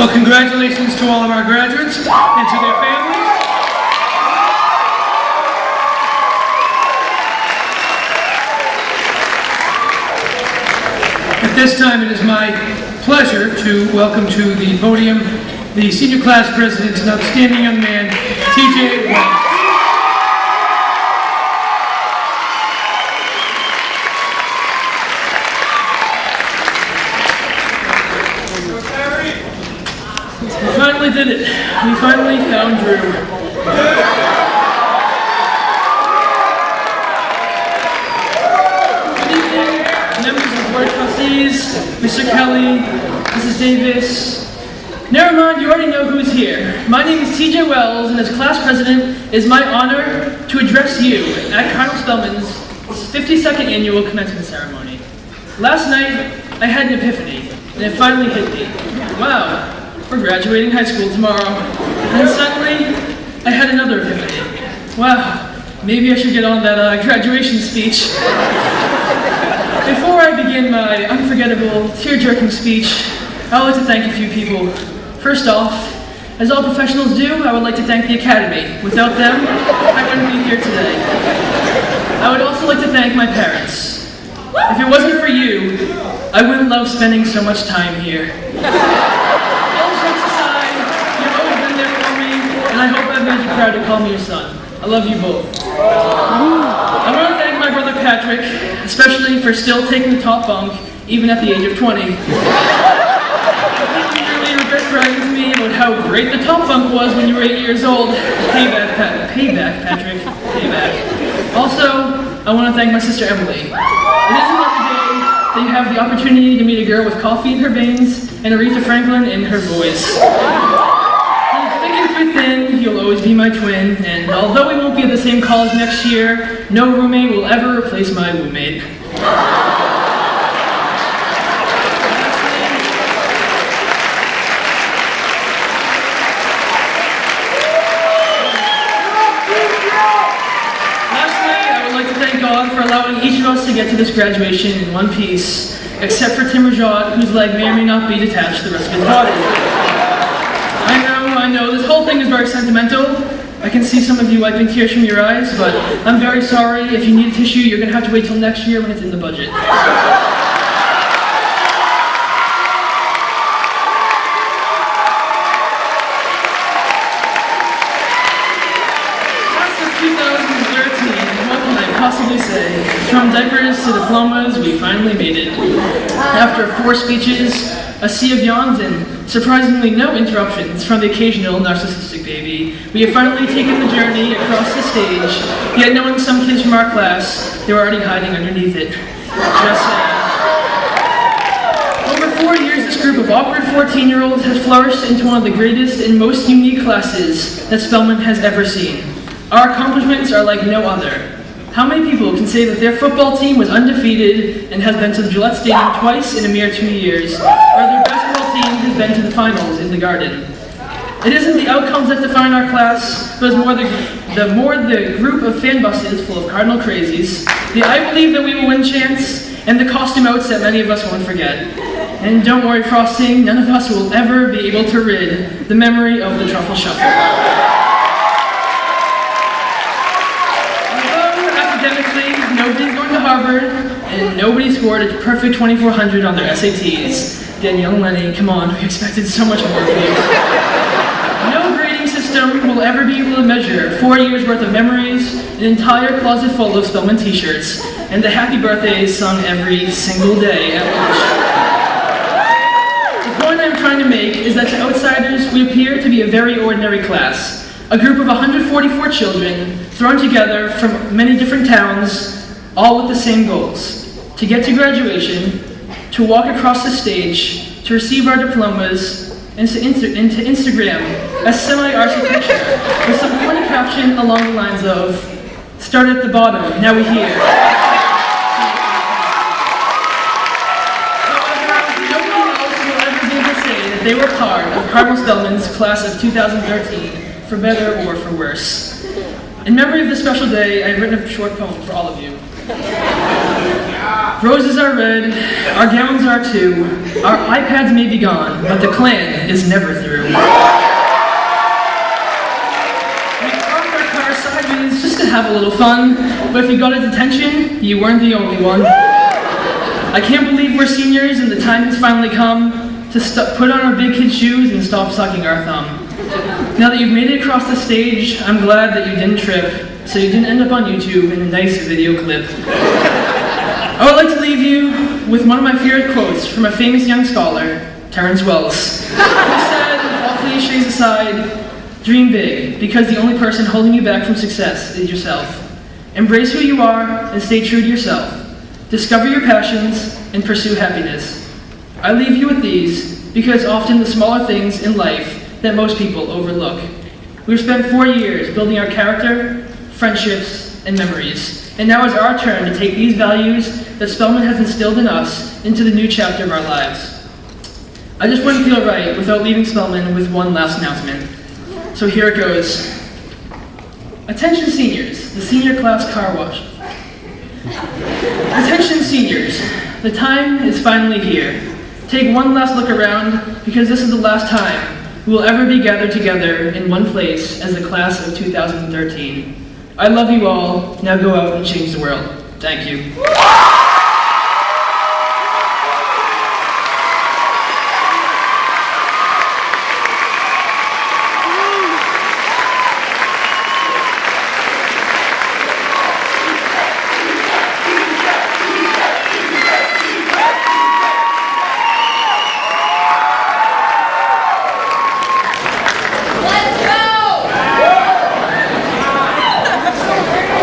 Well, congratulations to all of our graduates and to their families. At this time, it is my pleasure to welcome to the podium the senior class president, an outstanding young man, TJ Wells. We finally did it. We finally found Drew. Good evening, members of the Board of Trustees, Mr. Kelly, Mrs. Davis. Never mind, you already know who's here. My name is TJ Wells, and as class president, it is my honor to address you at Colonel Spellman's 52nd annual commencement ceremony. Last night, I had an epiphany, and it finally hit me. Wow. We're graduating high school tomorrow. And then suddenly, I had another epiphany. Wow, maybe I should get on that graduation speech. Before I begin my unforgettable, tear-jerking speech, I would like to thank a few people. First off, as all professionals do, I would like to thank the Academy. Without them, I wouldn't be here today. I would also like to thank my parents. If it wasn't for you, I wouldn't love spending so much time here. And I hope I've made you proud to call me your son. I love you both. I want to thank my brother Patrick, especially for still taking the top bunk, even at the age of 20. He really regret bragging to me about how great the top bunk was when you were 8 years old. Payback, Patrick. Payback. Also, I want to thank my sister Emily. It isn't every day that you have the opportunity to meet a girl with coffee in her veins and Aretha Franklin in her voice. Within, you'll always be my twin, and although we won't be at the same college next year, no roommate will ever replace my roommate. Lastly, I would like to thank God for allowing each of us to get to this graduation in one piece, except for Tim Rajat, whose leg may or may not be detached to the rest of his body. I know, this whole thing is very sentimental. I can see some of you wiping tears from your eyes, but I'm very sorry. If you need a tissue, you're going to have to wait till next year when it's in the budget. Class of 2013, what can I possibly say? From diapers to diplomas, we finally made it. After 4 speeches, a sea of yawns, and surprisingly no interruptions from the occasional narcissistic baby, we have finally taken the journey across the stage, yet knowing some kids from our class, they were already hiding underneath it. Just saying. Over 4 years, this group of awkward 14-year-olds has flourished into one of the greatest and most unique classes that Spellman has ever seen. Our accomplishments are like no other. How many people can say that their football team was undefeated and has been to the Gillette Stadium twice in a mere 2 years, or their basketball team has been to the finals in the Garden? It isn't the outcomes that define our class, but it's more the group of fan buses full of Cardinal crazies, the I believe that we will win chants, and the costume outs that many of us won't forget. And don't worry, Frosting, none of us will ever be able to rid the memory of the Truffle Shuffle. Nobody's going to Harvard, and nobody scored a perfect 2400 on their SATs. Danielle and Lenny, come on, we expected so much more of you. No grading system will ever be able to measure 4 years worth of memories, an entire closet full of Spellman t-shirts, and the happy birthdays sung every single day at lunch. The point I'm trying to make is that to outsiders, we appear to be a very ordinary class. A group of 144 children thrown together from many different towns, all with the same goals: to get to graduation, to walk across the stage, to receive our diplomas, and to Instagram a semi-artsy picture with some funny caption along the lines of, "Started at the bottom, now we're here." However, nobody else will ever be able to say that they were part of Cardinal Spellman's class of 2013. For better or for worse. In memory of this special day, I've written a short poem for all of you. Roses are red, our gowns are too, our iPads may be gone, but the Klan is never through. We parked our car sideways just to have a little fun, but if you got his attention, you weren't the only one. I can't believe we're seniors and the time has finally come to put on our big kid shoes and stop sucking our thumb. Now that you've made it across the stage, I'm glad that you didn't trip, so you didn't end up on YouTube in a nice video clip. I would like to leave you with one of my favorite quotes from a famous young scholar, Terrence Wells, who said, all cliches aside, dream big, because the only person holding you back from success is yourself. Embrace who you are and stay true to yourself. Discover your passions and pursue happiness. I leave you with these because often the smaller things in life that most people overlook. We've spent 4 years building our character, friendships, and memories. And now it's our turn to take these values that Spellman has instilled in us into the new chapter of our lives. I just wouldn't feel right without leaving Spellman with one last announcement. So here it goes. Attention seniors, the senior class car wash. Attention seniors, the time is finally here. Take one last look around because this is the last time we will ever be gathered together in one place as the class of 2013. I love you all. Now go out and change the world. Thank you.